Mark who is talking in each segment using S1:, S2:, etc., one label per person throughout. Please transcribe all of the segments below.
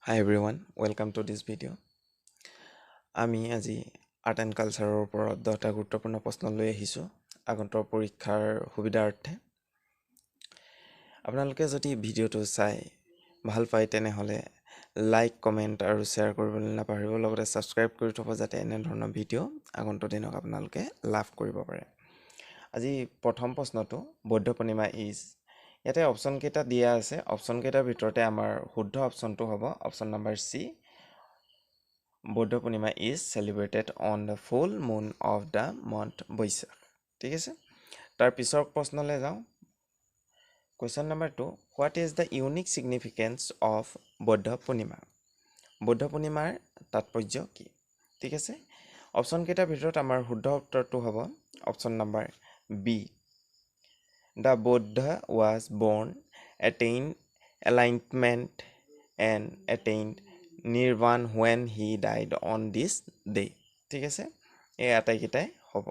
S1: Hi everyone, welcome to this video. আমি আজি art and কালচাৰৰ ওপৰত 10টা গুৰুত্বপূৰ্ণ প্ৰশ্ন লৈ আহিছোঁ আগন্তুক পৰীক্ষাৰ সুবিধাৰ্থে। আপোনালোকে যদি ভিডিঅ'টো চাই ভাল পায় তেনেহ'লে লাইক, কমেণ্ট আৰু শ্বেয়াৰ কৰিবলৈ নাপাহৰিব, লগতে ছাবস্ক্ৰাইব কৰি থব যাতে এনে ধৰণৰ ভিডিঅ' আগন্তুক দিনত আপোনালোকে লাভ কৰিব পাৰে। আজি প্ৰথম প্ৰশ্নটো বৌদ্ধ পূৰ্ণিমা ইজ। ইয়াতে অপশ্যন কেইটা দিয়া আছে। অপশ্যন কেইটাৰ ভিতৰতে আমাৰ শুদ্ধ অপশ্যনটো হ'ব option number C. Buddha Purnima is celebrated on the full moon of the month Baisakh. ঠিক আছে, তাৰ পিছৰ প্ৰশ্নলৈ যাওঁ। Question number 2, what is the unique significance of Buddha Purnima? বৌদ্ধ পূৰ্ণিমাৰ তাৎপৰ্য কি? ঠিক আছে, অপশ্যন কেইটাৰ ভিতৰত আমাৰ শুদ্ধ উত্তৰটো হ'ব option number B. The Buddha was born, attained enlightenment and attained nirvana when he died on this day. ঠিক আছে, এই আটাইকেইটাই হ'ব।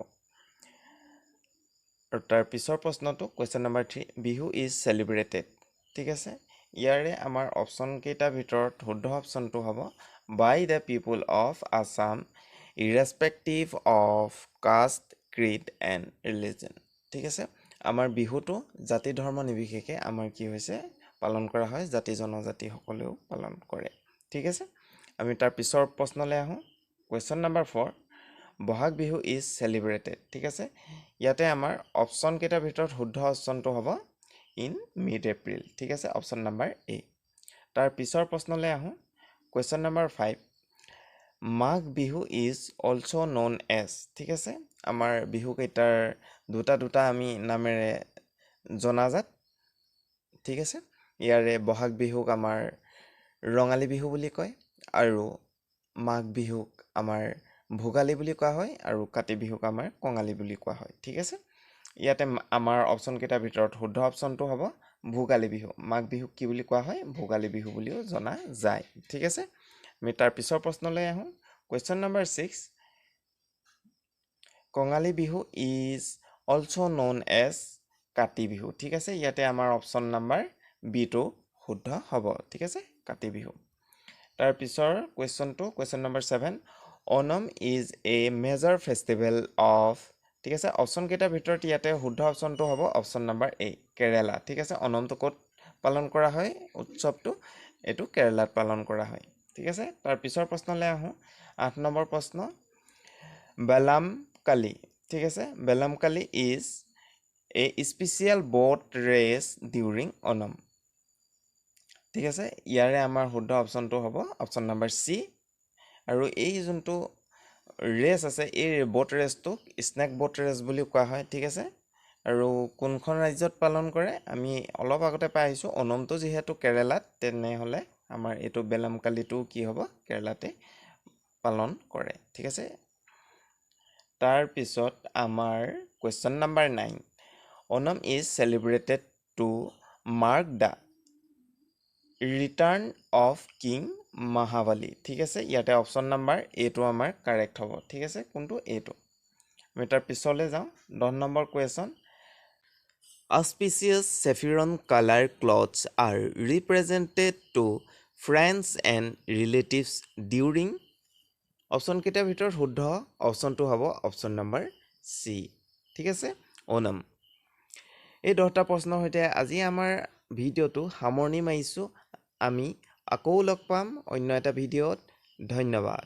S1: আৰু তাৰ পিছৰ প্ৰশ্নটো question number 3, Bihu is celebrated. ঠিক আছে, ইয়াৰে আমাৰ অপশ্যন কেইটাৰ ভিতৰত শুদ্ধ অপশ্যনটো হ'ব by the people of Assam irrespective of caste, creed and religion. ঠিক আছে, আমাৰ বিহুটো জাতি ধৰ্ম নিৰ্বিশেষে আমাৰ কি হৈছে পালন কৰা হয়, জাতি জনজাতি সকলেও পালন কৰে। ঠিক আছে, আমি তাৰ পিছৰ প্ৰশ্নলৈ আহোঁ। Question number 4, Bohag Bihu is celebrated. ঠিক আছে, ইয়াতে আমাৰ অপশ্যন কেইটাৰ ভিতৰত শুদ্ধ অপশ্যনটো হ'ব ইন মিড এপ্ৰিল। ঠিক আছে, অপশ্যন নম্বৰ এ। তাৰ পিছৰ প্ৰশ্নলৈ আহোঁ। Question number 5, Magh Bihu is also' known as. ঠিক আছে, আমাৰ বিহুকেইটাৰ দুটা আমি নামেৰে জনাজাত। ঠিক আছে, ইয়াৰে বহাগ বিহুক আমাৰ ৰঙালী বিহু বুলি কয়, আৰু মাঘ বিহুক আমাৰ ভোগালী বুলি কোৱা হয়, আৰু কাতি বিহুক আমাৰ কঙালী বুলি কোৱা হয়। ঠিক আছে, ইয়াতে আমাৰ অপশ্যন কেইটাৰ ভিতৰত শুদ্ধ অপশ্যনটো হ'ব ভোগালী বিহু। মাঘ বিহুক কি বুলি কোৱা হয়? ভোগালী বিহু বুলিও জনা যায়। ঠিক আছে, আমি তাৰ পিছৰ প্ৰশ্নলৈ আহোঁ। Question number 6, Kongali Bihu is also' known as Kati Bihu. ঠিক আছে, ইয়াতে আমাৰ অপশ্যন নম্বৰ বিটো শুদ্ধ হ'ব। ঠিক আছে, কাতি বিহু। তাৰ পিছৰ question number 7, Anam is a major festival of. ঠিক আছে, অপশ্যন কেইটাৰ ভিতৰত ইয়াতে শুদ্ধ অপশ্যনটো হ'ব অপশ্যন নম্বৰ এ, কেৰেলা। ঠিক আছে, অনমটো ক'ত পালন কৰা হয়? উৎসৱটো এইটো কেৰেলাত পালন কৰা হয়। ঠিক আছে, তাৰ পিছৰ প্ৰশ্নলৈ আহোঁ। 8 নম্বৰ প্ৰশ্ন, বেলাম কালি। ঠিক আছে, Vallam Kali is a special boat race during Onam. ঠিক আছে, ইয়াৰে আমাৰ শুদ্ধ অপশ্যনটো হ'ব অপশ্যন নম্বৰ চি। আৰু এই যোনটো ৰেচ আছে, এই ব'ট ৰেচটোক স্নেক ব'ট ৰেচ বুলি কোৱা হয়। ঠিক আছে, আৰু কোনখন ৰাজ্যত পালন কৰে? আমি অলপ আগতে পাই আহিছোঁ অনমটো যিহেতু কেৰেলাত, তেনেহ'লে আমাৰ এইটো বেলামকালিটো কি হ'ব? কেৰেলাতে পালন কৰে। ঠিক আছে, তাৰপিছত আমাৰ question number 9, Onam is celebrated to mark the return of king Mahabali. ঠিক আছে, ইয়াতে অপশ্যন নম্বৰ এইটো আমাৰ কাৰেক্ট হ'ব। ঠিক আছে, কোনটো? এইটো। আমি তাৰ পিছলৈ যাওঁ। 10 number question, auspicious saffron color clothes are represented to friends and relatives during। Option কেইটাৰ ভিতৰত শুদ্ধ অপশ্যনটো হ'ব অপশ্যন নম্বৰ চি। ঠিক আছে, অনম। এই 10টা প্ৰশ্নৰ সৈতে আজি আমাৰ ভিডিঅ'টো সামৰণি মাৰিছোঁ। আমি আকৌ লগ পাম অন্য এটা ভিডিঅ'ত। ধন্যবাদ।